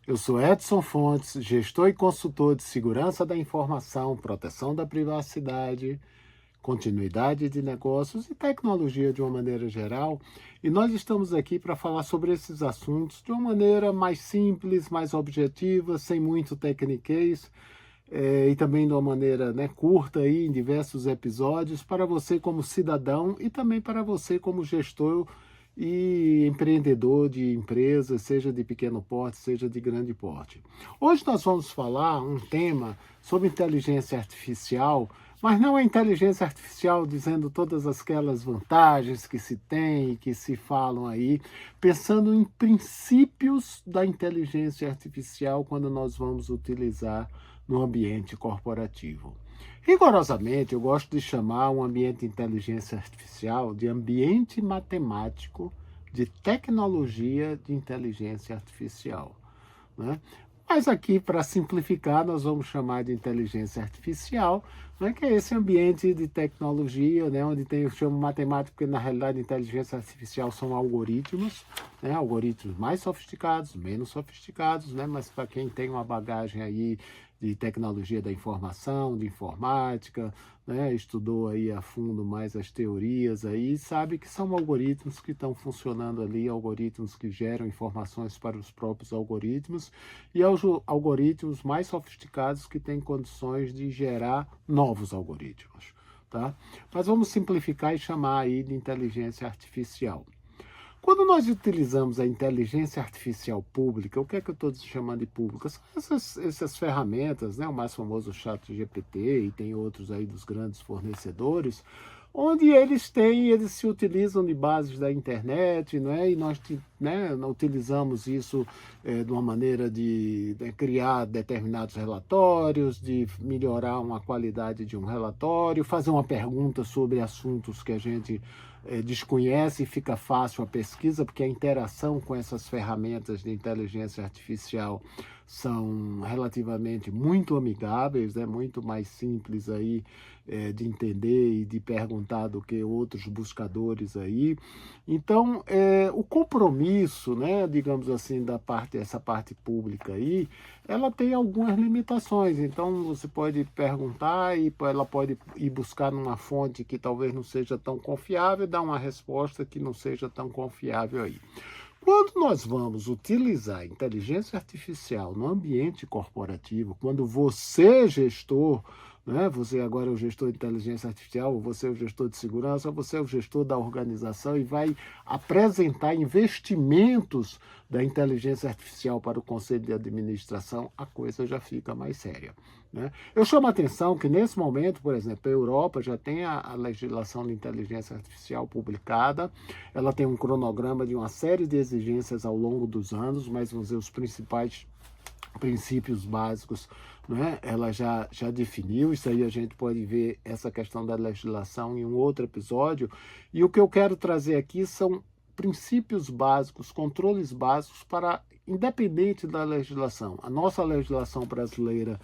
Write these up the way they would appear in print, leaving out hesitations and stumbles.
Eu sou Edson Fontes, gestor e consultor de segurança da informação, proteção da privacidade, continuidade de negócios e tecnologia de uma maneira geral. E nós estamos aqui para falar sobre esses assuntos de uma maneira mais simples, mais objetiva, sem muito tecniquez, e também de uma maneira, né, curta aí, em diversos episódios, para você como cidadão e também para você como gestor e empreendedor de empresas, seja de pequeno porte, seja de grande porte. Hoje nós vamos falar um tema sobre inteligência artificial, mas não a inteligência artificial dizendo todas aquelas vantagens que se tem e que se falam aí, pensando em princípios da inteligência artificial quando nós vamos utilizar no ambiente corporativo. Rigorosamente, eu gosto de chamar um ambiente de inteligência artificial de ambiente matemático de tecnologia de inteligência artificial, né? Mas aqui, para simplificar, nós vamos chamar de inteligência artificial, né, que é esse ambiente de tecnologia, né, onde tem, eu chamo matemática, porque na realidade inteligência artificial são algoritmos, né, algoritmos mais sofisticados, menos sofisticados, né, mas para quem tem uma bagagem aí de tecnologia da informação, de informática, né, estudou aí a fundo mais as teorias aí, sabe que são algoritmos que estão funcionando ali, algoritmos que geram informações para os próprios algoritmos e aos algoritmos mais sofisticados que têm condições de gerar novos algoritmos, tá? Mas vamos simplificar e chamar aí de inteligência artificial. Quando nós utilizamos a inteligência artificial pública, o que é que eu estou chamando de pública? São essas ferramentas, né? O mais famoso ChatGPT e tem outros aí dos grandes fornecedores, onde eles se utilizam de bases da internet, não é? E nós, né, utilizamos isso de uma maneira de criar determinados relatórios, de melhorar uma qualidade de um relatório, fazer uma pergunta sobre assuntos que a gente desconhece e fica fácil a pesquisa, porque a interação com essas ferramentas de inteligência artificial são relativamente muito amigáveis, né? Muito mais simples aí de entender e de perguntar do que outros buscadores aí. Então, o compromisso, né, digamos assim, essa parte pública aí, ela tem algumas limitações. Então, você pode perguntar e ela pode ir buscar numa fonte que talvez não seja tão confiável, dar uma resposta que não seja tão confiável aí. Quando nós vamos utilizar a inteligência artificial no ambiente corporativo, quando você, gestor, né, você agora é o gestor de inteligência artificial, você é o gestor de segurança, você é o gestor da organização e vai apresentar investimentos da inteligência artificial para o conselho de administração, a coisa já fica mais séria, né? Eu chamo a atenção que nesse momento, por exemplo, a Europa já tem a legislação de inteligência artificial publicada, ela tem um cronograma de uma série de exigências ao longo dos anos, mas vamos dizer, os principais princípios básicos, né? Ela já definiu, isso aí a gente pode ver essa questão da legislação em um outro episódio, e o que eu quero trazer aqui são princípios básicos, controles básicos para, independente da legislação. A nossa legislação brasileira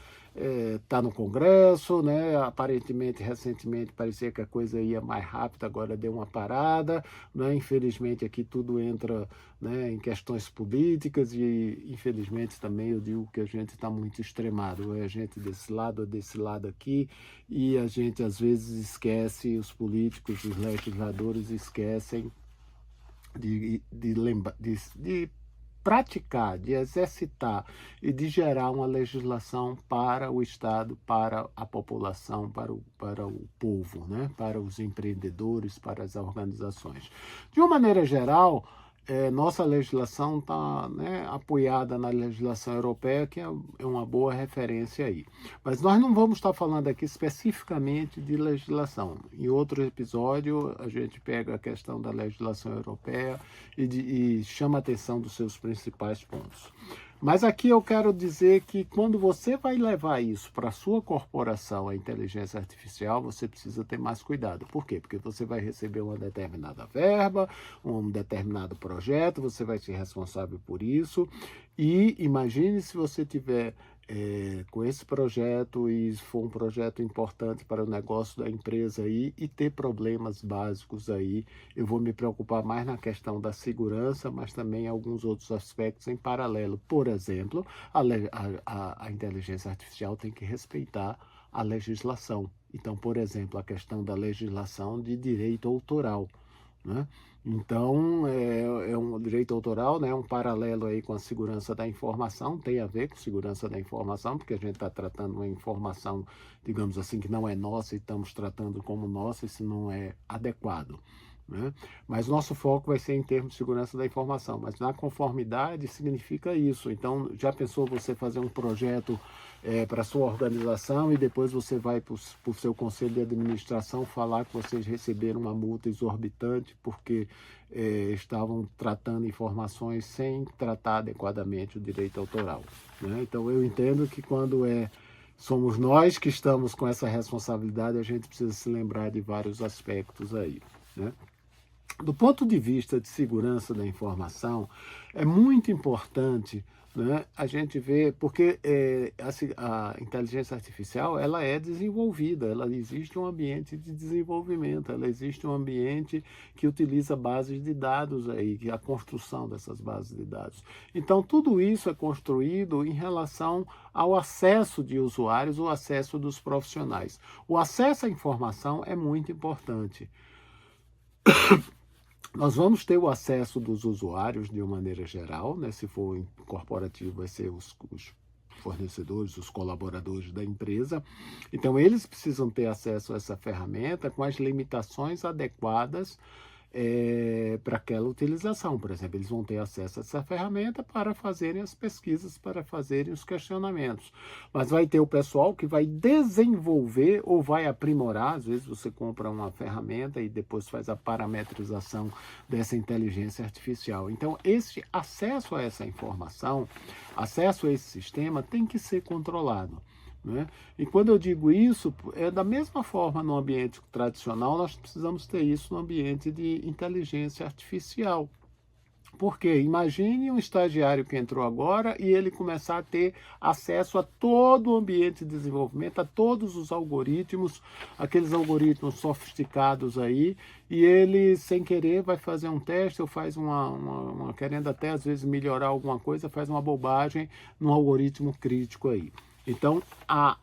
está no Congresso, né? Aparentemente, recentemente, parecia que a coisa ia mais rápido, agora deu uma parada, né? Infelizmente, aqui tudo entra, né, em questões políticas e, infelizmente, também eu digo que a gente está muito extremado. É a gente desse lado aqui, e a gente, às vezes, esquece, os políticos, os legisladores esquecem de praticar, de exercitar e de gerar uma legislação para o Estado, para a população, para o povo, né? Para os empreendedores, para as organizações. De uma maneira geral, nossa legislação está, né, apoiada na legislação europeia, que é uma boa referência aí. Mas nós não vamos estar falando aqui especificamente de legislação. Em outro episódio, a gente pega a questão da legislação europeia e chama a atenção dos seus principais pontos. Mas aqui eu quero dizer que quando você vai levar isso para a sua corporação, a inteligência artificial, você precisa ter mais cuidado. Por quê? Porque você vai receber uma determinada verba, um determinado projeto, você vai ser responsável por isso. E imagine se você tiver com esse projeto, e for um projeto importante para o negócio da empresa aí, e ter problemas básicos aí, eu vou me preocupar mais na questão da segurança, mas também alguns outros aspectos em paralelo. Por exemplo, a inteligência artificial tem que respeitar a legislação. Então, por exemplo, a questão da legislação de direito autoral, né? Então, é um direito autoral, né, um paralelo aí com a segurança da informação, tem a ver com segurança da informação, porque a gente está tratando uma informação, digamos assim, que não é nossa e estamos tratando como nossa, isso não é adequado, né? Mas nosso foco vai ser em termos de segurança da informação, mas na conformidade significa isso. Então, já pensou você fazer um projeto para a sua organização e depois você vai para o seu conselho de administração falar que vocês receberam uma multa exorbitante porque estavam tratando informações sem tratar adequadamente o direito autoral, né? Então, eu entendo que quando somos nós que estamos com essa responsabilidade, a gente precisa se lembrar de vários aspectos aí, né? Do ponto de vista de segurança da informação, é muito importante, né, a gente ver, porque a inteligência artificial ela é desenvolvida, ela existe um ambiente de desenvolvimento, ela existe um ambiente que utiliza bases de dados aí, que é a construção dessas bases de dados. Então, tudo isso é construído em relação ao acesso de usuários, o acesso dos profissionais. O acesso à informação é muito importante. Nós vamos ter o acesso dos usuários de uma maneira geral, né? Se for corporativo, vai ser os fornecedores, os colaboradores da empresa. Então, eles precisam ter acesso a essa ferramenta com as limitações adequadas para aquela utilização. Por exemplo, eles vão ter acesso a essa ferramenta para fazerem as pesquisas, para fazerem os questionamentos. Mas vai ter o pessoal que vai desenvolver ou vai aprimorar. Às vezes você compra uma ferramenta e depois faz a parametrização dessa inteligência artificial. Então, esse acesso a essa informação, acesso a esse sistema tem que ser controlado, né? E quando eu digo isso, é da mesma forma no ambiente tradicional, nós precisamos ter isso no ambiente de inteligência artificial. Porque imagine um estagiário que entrou agora e ele começar a ter acesso a todo o ambiente de desenvolvimento, a todos os algoritmos, aqueles algoritmos sofisticados aí, e ele, sem querer, vai fazer um teste ou faz querendo até às vezes melhorar alguma coisa, faz uma bobagem no algoritmo crítico aí. Então, a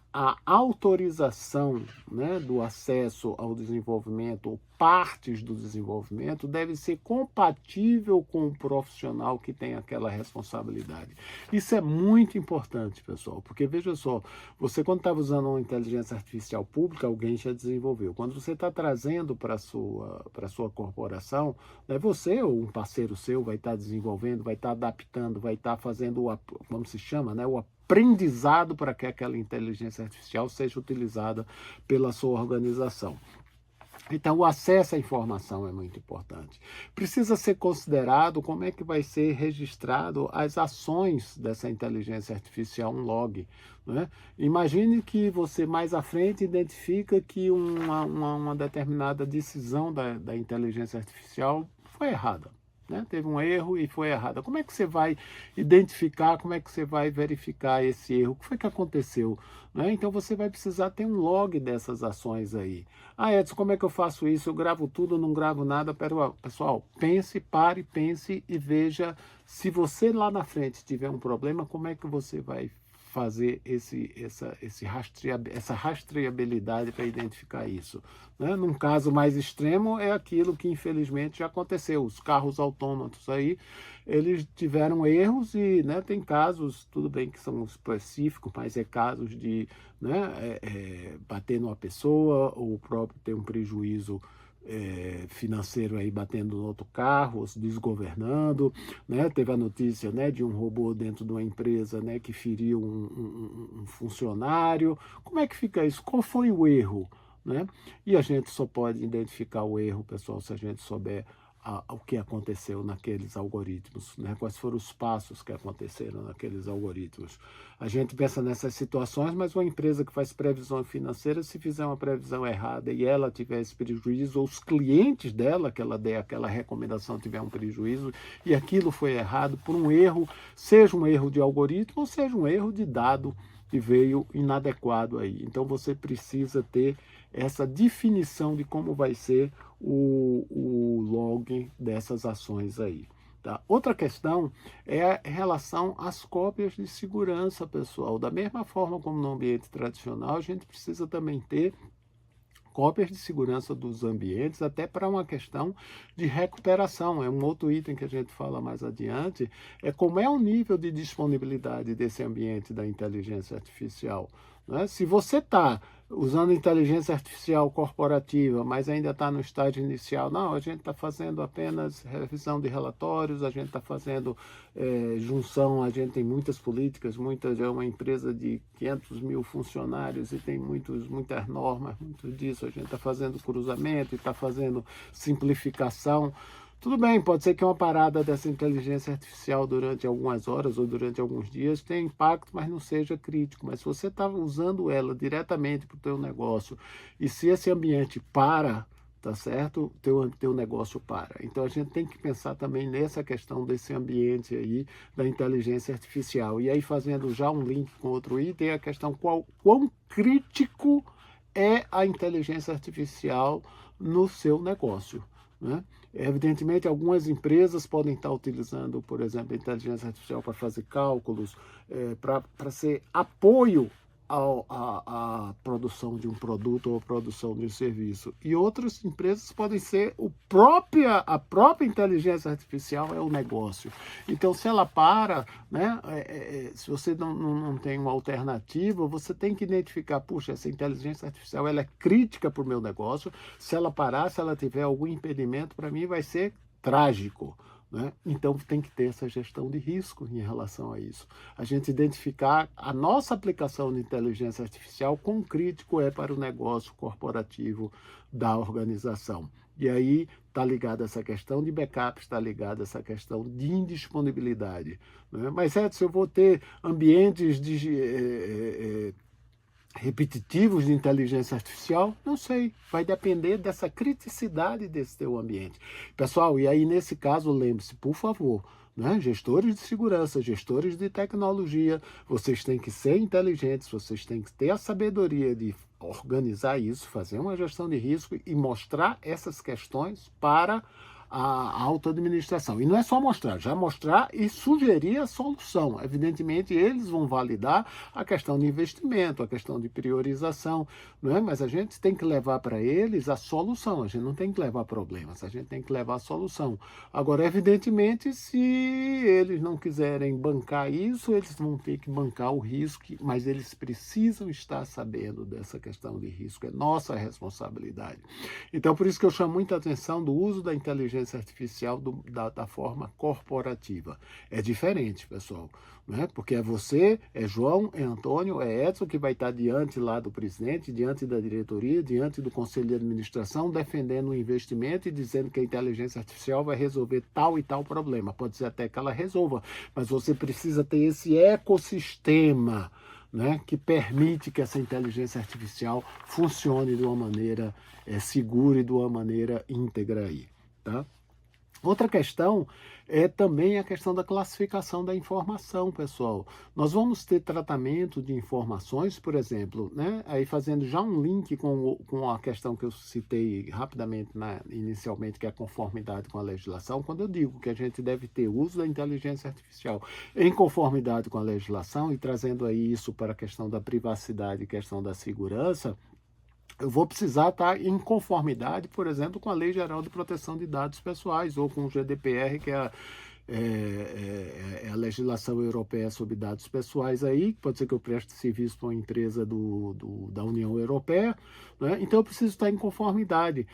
autorização, né, do acesso ao desenvolvimento, ou partes do desenvolvimento, deve ser compatível com o profissional que tem aquela responsabilidade. Isso é muito importante, pessoal, porque veja só, você quando estava usando uma inteligência artificial pública, alguém já desenvolveu. Quando você está trazendo para a sua corporação, né, você ou um parceiro seu vai estar desenvolvendo, vai estar adaptando, vai estar fazendo como se chama, né, o aprendizado para que aquela inteligência artificial seja utilizada pela sua organização. Então, o acesso à informação é muito importante. Precisa ser considerado como é que vai ser registrado as ações dessa inteligência artificial, um log, né? Imagine que você mais à frente identifica que uma determinada decisão da inteligência artificial foi errada, né? Teve um erro e foi errada. Como é que você vai identificar, como é que você vai verificar esse erro? O que foi que aconteceu? Né? Então você vai precisar ter um log dessas ações aí. Ah, Edson, como é que eu faço isso? Eu gravo tudo, não gravo nada? Pessoal, pense e veja se você lá na frente tiver um problema, como é que você vai fazer essa rastreabilidade para identificar isso, né? Num caso mais extremo é aquilo que infelizmente já aconteceu, os carros autônomos aí, eles tiveram erros e, né, tem casos, tudo bem que são específicos, mas é casos de, né, bater numa pessoa ou próprio ter um prejuízo financeiro aí batendo no outro carro, se desgovernando, né? Teve a notícia, né, de um robô dentro de uma empresa, né, que feriu um funcionário. Como é que fica isso? Qual foi o erro, né? E a gente só pode identificar o erro, pessoal, se a gente souber o que aconteceu naqueles algoritmos, né? Quais foram os passos que aconteceram naqueles algoritmos. A gente pensa nessas situações, mas uma empresa que faz previsão financeira, se fizer uma previsão errada e ela tiver esse prejuízo, ou os clientes dela, que ela dê aquela recomendação, tiver um prejuízo, e aquilo foi errado por um erro, seja um erro de algoritmo, ou seja um erro de dado, que veio inadequado aí. Então você precisa ter essa definição de como vai ser o login dessas ações aí. Tá? Outra questão é em relação às cópias de segurança, pessoal. Da mesma forma como no ambiente tradicional, a gente precisa também ter cópias de segurança dos ambientes, até para uma questão de recuperação. É um outro item que a gente fala mais adiante, é como é o nível de disponibilidade desse ambiente da inteligência artificial. Né? Se você está usando inteligência artificial corporativa, mas ainda está no estágio inicial, não, a gente está fazendo apenas revisão de relatórios, a gente está fazendo junção, a gente tem muitas políticas, é uma empresa de 500 mil funcionários e tem muitas normas, muito disso, a gente está fazendo cruzamento, está fazendo simplificação. Tudo bem, pode ser que uma parada dessa inteligência artificial durante algumas horas ou durante alguns dias tenha impacto, mas não seja crítico. Mas se você está usando ela diretamente para o teu negócio e se esse ambiente para, tá certo? Teu negócio para. Então a gente tem que pensar também nessa questão desse ambiente aí da inteligência artificial. E aí fazendo já um link com outro item, a questão quão crítico é a inteligência artificial no seu negócio. Né? Evidentemente, algumas empresas podem estar utilizando, por exemplo, a inteligência artificial para fazer cálculos, para ser apoio à produção de um produto ou à produção de um serviço. E outras empresas podem ser a própria inteligência artificial é o negócio. Então, se ela para, né, se você não tem uma alternativa, você tem que identificar, puxa, essa inteligência artificial ela é crítica para o meu negócio, se ela parar, se ela tiver algum impedimento, para mim vai ser trágico. Né? Então tem que ter essa gestão de risco em relação a isso. A gente identificar a nossa aplicação de inteligência artificial, quão crítico é para o negócio corporativo da organização. E aí está ligada essa questão de backup, está ligada essa questão de indisponibilidade. Né? Mas Edson, eu vou ter ambientes repetitivos de inteligência artificial? Não sei, vai depender dessa criticidade desse teu ambiente. Pessoal, e aí nesse caso, lembre-se, por favor, né? Gestores de segurança, gestores de tecnologia, vocês têm que ser inteligentes, vocês têm que ter a sabedoria de organizar isso, fazer uma gestão de risco e mostrar essas questões para a auto-administração. E não é só mostrar, já mostrar e sugerir a solução. Evidentemente, eles vão validar a questão de investimento, a questão de priorização, não é? Mas a gente tem que levar para eles a solução, a gente não tem que levar problemas, a gente tem que levar a solução. Agora, evidentemente, se eles não quiserem bancar isso, eles vão ter que bancar o risco, mas eles precisam estar sabendo dessa questão de risco, é nossa responsabilidade. Então, por isso que eu chamo muita atenção do uso da inteligência artificial da forma corporativa. É diferente, pessoal, né? Porque é você, é João, é Antônio, é Edson que vai estar diante lá do presidente, diante da diretoria, diante do conselho de administração, defendendo o investimento e dizendo que a inteligência artificial vai resolver tal e tal problema. Pode ser até que ela resolva, mas você precisa ter esse ecossistema, né, que permite que essa inteligência artificial funcione de uma maneira segura e de uma maneira íntegra aí. Tá? Outra questão é também a questão da classificação da informação, pessoal. Nós vamos ter tratamento de informações, por exemplo, né? Aí fazendo já um link com a questão que eu citei rapidamente inicialmente, que é a conformidade com a legislação. Quando eu digo que a gente deve ter uso da inteligência artificial em conformidade com a legislação e trazendo aí isso para a questão da privacidade e questão da segurança, eu vou precisar estar em conformidade, por exemplo, com a Lei Geral de Proteção de Dados Pessoais ou com o GDPR, que é a legislação europeia sobre dados pessoais aí, pode ser que eu preste serviço para uma empresa da União Europeia, né? Então eu preciso estar em conformidade.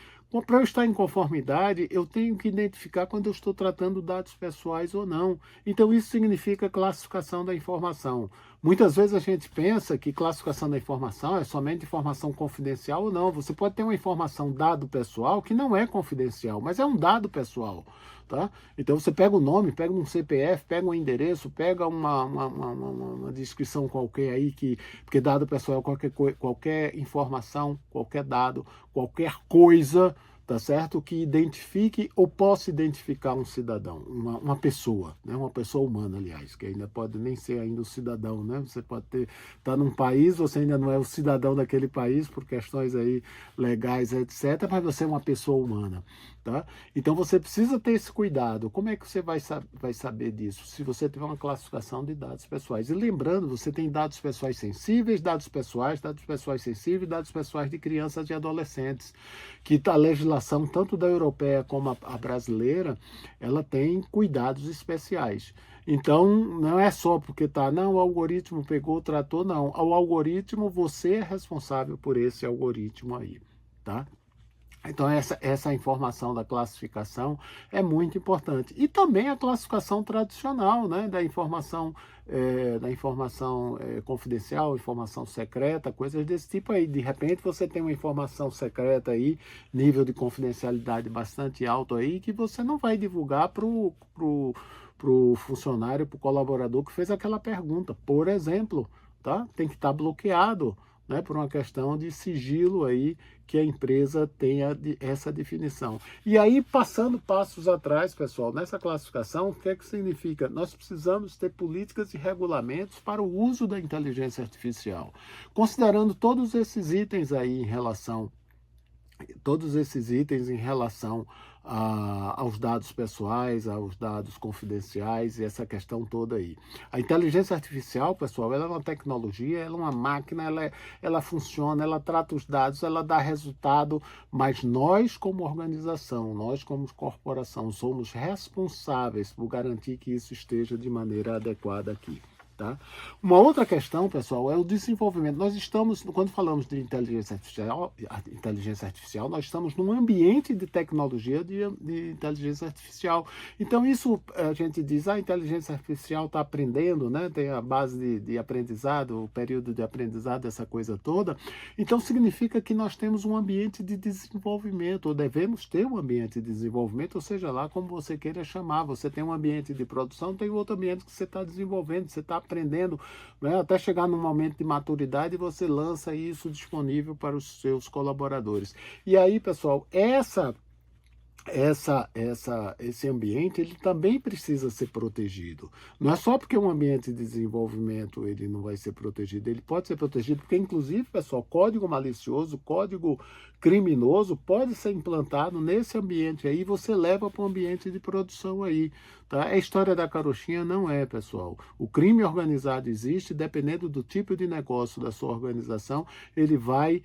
Para eu estar em conformidade, eu tenho que identificar quando eu estou tratando dados pessoais ou não. Então isso significa classificação da informação. Muitas vezes a gente pensa que classificação da informação é somente informação confidencial ou não. Você pode ter uma informação dado pessoal que não é confidencial, mas é um dado pessoal. Tá? Então você pega o nome, pega um CPF, pega um endereço, pega uma descrição qualquer aí, porque dado pessoal é qualquer informação, qualquer dado, qualquer coisa, tá certo? Que identifique ou possa identificar um cidadão, uma pessoa, né? Uma pessoa humana, aliás, que ainda pode nem ser ainda o cidadão, né? Você pode estar num país, você ainda não é o cidadão daquele país por questões aí legais, etc., mas você é uma pessoa humana, tá? Então você precisa ter esse cuidado. Como é que você vai saber disso? Se você tiver uma classificação de dados pessoais. E lembrando, você tem dados pessoais sensíveis, dados pessoais sensíveis, dados pessoais de crianças e adolescentes, que a legislação, tanto da europeia como a brasileira, ela tem cuidados especiais. Então, não é só porque não, o algoritmo pegou, tratou, não. O algoritmo, você é responsável por esse algoritmo aí, tá? Então, essa informação da classificação é muito importante. E também a classificação tradicional, né, da informação confidencial, informação secreta, coisas desse tipo aí. De repente, você tem uma informação secreta aí, nível de confidencialidade bastante alto aí, que você não vai divulgar para o funcionário, para o colaborador que fez aquela pergunta, por exemplo, tá? Tem que estar bloqueado, né, por uma questão de sigilo aí, que a empresa tenha essa definição. E aí, passando passos atrás, pessoal, nessa classificação, o que é que significa? Nós precisamos ter políticas e regulamentos para o uso da inteligência artificial, considerando todos esses itens aí em relação aos dados pessoais, aos dados confidenciais e essa questão toda aí. A inteligência artificial, pessoal, ela é uma tecnologia, ela é uma máquina, ela funciona, ela trata os dados, ela dá resultado, mas nós como organização, nós como corporação, somos responsáveis por garantir que isso esteja de maneira adequada aqui. Tá? Uma outra questão, pessoal, é o desenvolvimento. Nós estamos, quando falamos de inteligência artificial, nós estamos num ambiente de tecnologia de inteligência artificial. Então, isso a gente diz, a inteligência artificial está aprendendo, né? Tem a base de aprendizado, o período de aprendizado, essa coisa toda. Então, significa que nós temos um ambiente de desenvolvimento, ou devemos ter um ambiente de desenvolvimento, ou seja lá como você queira chamar. Você tem um ambiente de produção, tem outro ambiente que você está desenvolvendo, você está aprendendo, né, até chegar num momento de maturidade e você lança isso disponível para os seus colaboradores. E aí, pessoal, esse ambiente ele também precisa ser protegido. Não é só porque um ambiente de desenvolvimento ele não vai ser protegido, ele pode ser protegido porque, inclusive, pessoal, código malicioso, código criminoso pode ser implantado nesse ambiente aí, você leva para o ambiente de produção aí. Tá? A história da carochinha não é, pessoal. O crime organizado existe, dependendo do tipo de negócio da sua organização, ele vai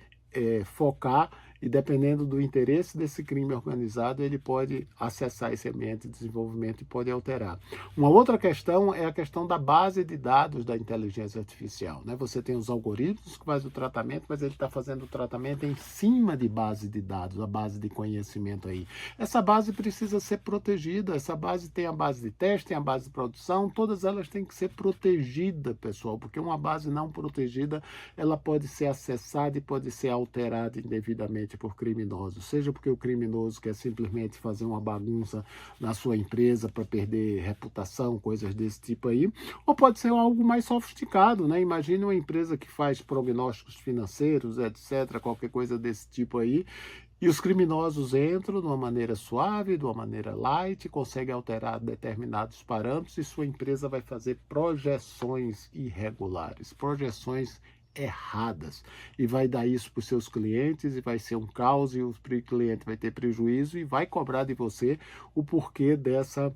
focar e dependendo do interesse desse crime organizado, ele pode acessar esse ambiente de desenvolvimento e pode alterar. Uma outra questão é a questão da base de dados da inteligência artificial, né? Você tem os algoritmos que fazem o tratamento, mas ele está fazendo o tratamento em cima de base de dados, a base de conhecimento aí. Essa base precisa ser protegida, essa base tem a base de teste, tem a base de produção, todas elas têm que ser protegidas, pessoal, porque uma base não protegida, ela pode ser acessada e pode ser alterada indevidamente por criminosos, seja porque o criminoso quer simplesmente fazer uma bagunça na sua empresa para perder reputação, coisas desse tipo aí, ou pode ser algo mais sofisticado, né? Imagine uma empresa que faz prognósticos financeiros, etc., qualquer coisa desse tipo aí, e os criminosos entram de uma maneira suave, de uma maneira light, conseguem alterar determinados parâmetros e sua empresa vai fazer projeções irregulares, projeções erradas e vai dar isso para os seus clientes e vai ser um caos e o cliente vai ter prejuízo e vai cobrar de você o porquê dessa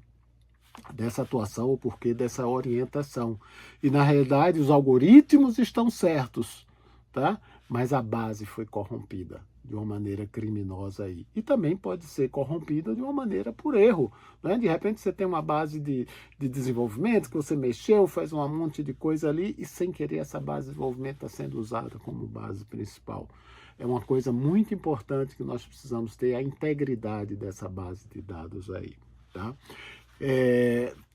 atuação, o porquê dessa orientação. E na realidade os algoritmos estão certos, tá? Mas a base foi corrompida de uma maneira criminosa aí. E também pode ser corrompida de uma maneira por erro, né? De repente você tem uma base de desenvolvimento que você mexeu, faz um monte de coisa ali e sem querer essa base de desenvolvimento está sendo usada como base principal. É uma coisa muito importante que nós precisamos ter a integridade dessa base de dados aí, tá?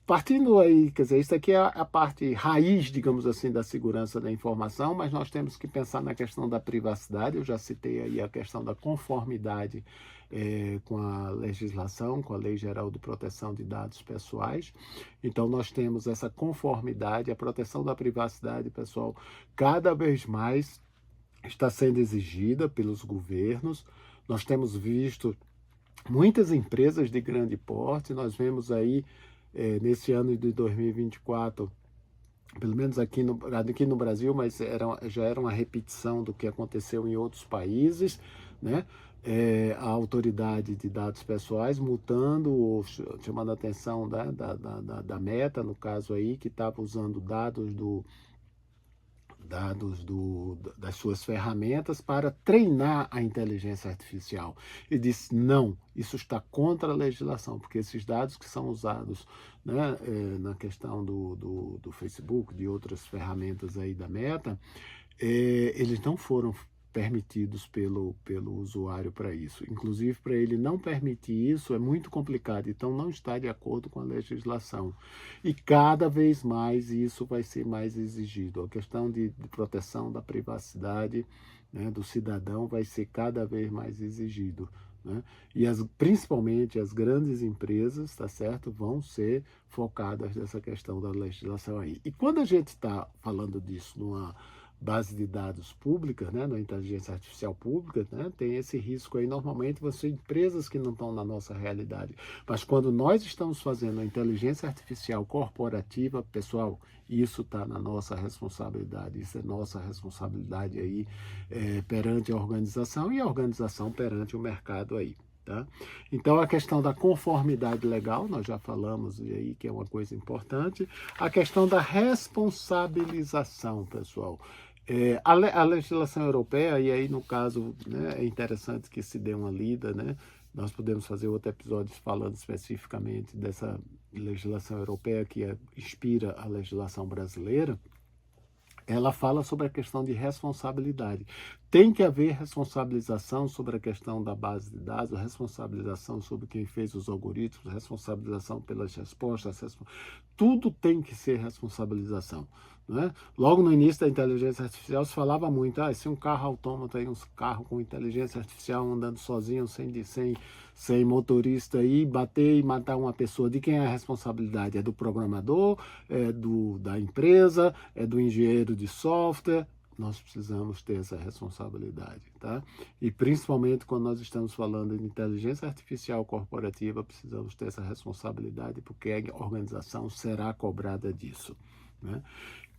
Partindo aí, quer dizer, isso aqui é a parte raiz, digamos assim, da segurança da informação, mas nós temos que pensar na questão da privacidade. Eu já citei aí a questão da conformidade com a legislação, com a Lei Geral de Proteção de Dados Pessoais. Então, nós temos essa conformidade, a proteção da privacidade, pessoal, cada vez mais está sendo exigida pelos governos. Nós temos visto muitas empresas de grande porte, nós vemos aí, nesse ano de 2024, pelo menos aqui no Brasil, mas já era uma repetição do que aconteceu em outros países, né? A autoridade de dados pessoais multando ou chamando a atenção da Meta, no caso aí, que estava usando das suas ferramentas para treinar a inteligência artificial. E disse, não, isso está contra a legislação, porque esses dados que são usados, né, na questão do Facebook, de outras ferramentas aí da Meta, eles não foram permitidos pelo usuário para isso. Inclusive, para ele não permitir isso é muito complicado, então não está de acordo com a legislação. E cada vez mais isso vai ser mais exigido. A questão de proteção da privacidade, né, do cidadão vai ser cada vez mais exigido. Né? E principalmente as grandes empresas, tá certo, vão ser focadas nessa questão da legislação aí. E quando a gente está falando disso numa base de dados pública, né, na inteligência artificial pública, né, tem esse risco aí. Normalmente você empresas que não estão na nossa realidade, mas quando nós estamos fazendo a inteligência artificial corporativa, pessoal, isso está na nossa responsabilidade, isso é nossa responsabilidade aí, perante a organização e a organização perante o mercado aí. Tá? Então, a questão da conformidade legal, nós já falamos aí que é uma coisa importante. A questão da responsabilização, pessoal. A legislação europeia, e aí no caso, né, é interessante que se dê uma lida, né? Nós podemos fazer outro episódio falando especificamente dessa legislação europeia que inspira a legislação brasileira. Ela fala sobre a questão de responsabilidade. Tem que haver responsabilização sobre a questão da base de dados, responsabilização sobre quem fez os algoritmos, responsabilização pelas respostas, tudo tem que ser responsabilização. Né? Logo no início da inteligência artificial se falava muito, se um carro autômato, aí, um carro com inteligência artificial andando sozinho, sem motorista, aí, bater e matar uma pessoa, de quem é a responsabilidade? É do programador, da empresa, é do engenheiro de software? Nós precisamos ter essa responsabilidade, tá? E principalmente quando nós estamos falando de inteligência artificial corporativa, precisamos ter essa responsabilidade, porque a organização será cobrada disso, né?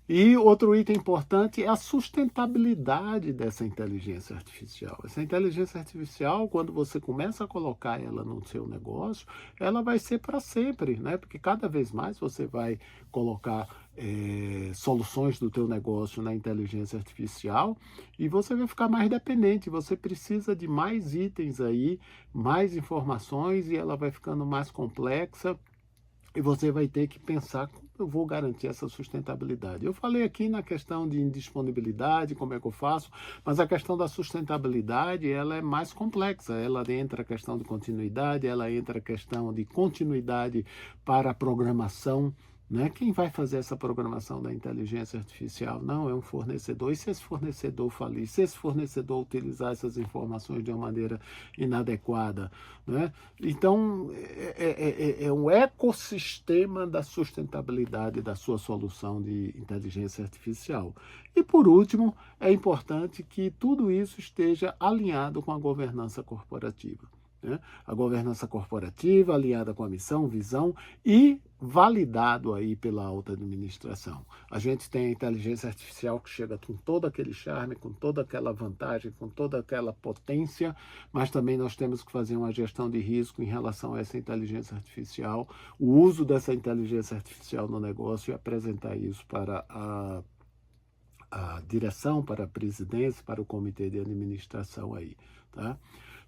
E outro item importante é a sustentabilidade dessa inteligência artificial. Essa inteligência artificial, quando você começa a colocar ela no seu negócio, ela vai ser para sempre, né? Porque cada vez mais você vai colocar soluções do teu negócio na inteligência artificial e você vai ficar mais dependente. Você precisa de mais itens aí, mais informações e ela vai ficando mais complexa. E você vai ter que pensar como eu vou garantir essa sustentabilidade. Eu falei aqui na questão de indisponibilidade, como é que eu faço, mas a questão da sustentabilidade, ela é mais complexa. Ela entra a questão de continuidade, ela entra a questão de continuidade para a programação, né? Quem vai fazer essa programação da inteligência artificial? Não, é um fornecedor. E se esse fornecedor falir? Se esse fornecedor utilizar essas informações de uma maneira inadequada? Né? Então, é um ecossistema da sustentabilidade da sua solução de inteligência artificial. E, por último, é importante que tudo isso esteja alinhado com a governança corporativa. Né? A governança corporativa alinhada com a missão, visão e validado aí pela alta administração. A gente tem a inteligência artificial que chega com todo aquele charme, com toda aquela vantagem, com toda aquela potência, mas também nós temos que fazer uma gestão de risco em relação a essa inteligência artificial, o uso dessa inteligência artificial no negócio e apresentar isso para a direção, para a presidência, para o comitê de administração aí, tá?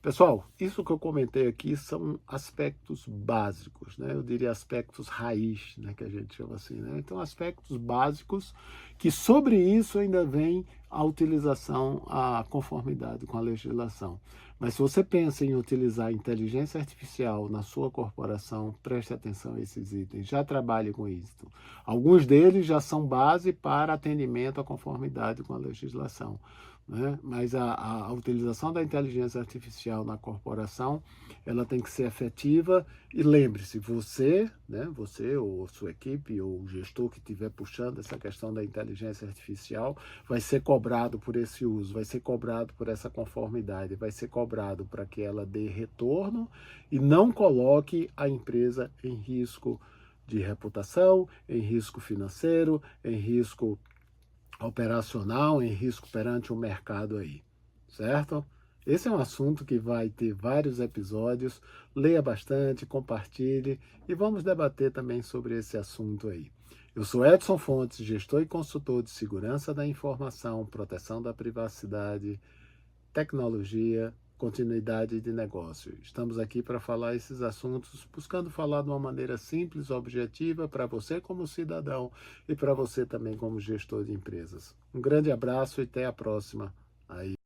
Pessoal, isso que eu comentei aqui são aspectos básicos, né? Eu diria aspectos raiz, né? Que a gente chama assim, né? Então, aspectos básicos que sobre isso ainda vem a utilização, a conformidade com a legislação. Mas se você pensa em utilizar inteligência artificial na sua corporação, preste atenção a esses itens, já trabalhe com isso. Alguns deles já são base para atendimento à conformidade com a legislação. Né? Mas a utilização da inteligência artificial na corporação, ela tem que ser efetiva e lembre-se, você, né, você ou sua equipe ou o gestor que estiver puxando essa questão da inteligência artificial vai ser cobrado por esse uso, vai ser cobrado por essa conformidade, vai ser cobrado cobrado para que ela dê retorno e não coloque a empresa em risco de reputação, em risco financeiro, em risco operacional, em risco perante o mercado aí, certo? Esse é um assunto que vai ter vários episódios. Leia bastante, compartilhe e vamos debater também sobre esse assunto aí. Eu sou Edson Fontes, gestor e consultor de segurança da informação, proteção da privacidade, tecnologia, continuidade de negócio. Estamos aqui para falar esses assuntos, buscando falar de uma maneira simples, objetiva, para você como cidadão e para você também como gestor de empresas. Um grande abraço e até a próxima. Aí.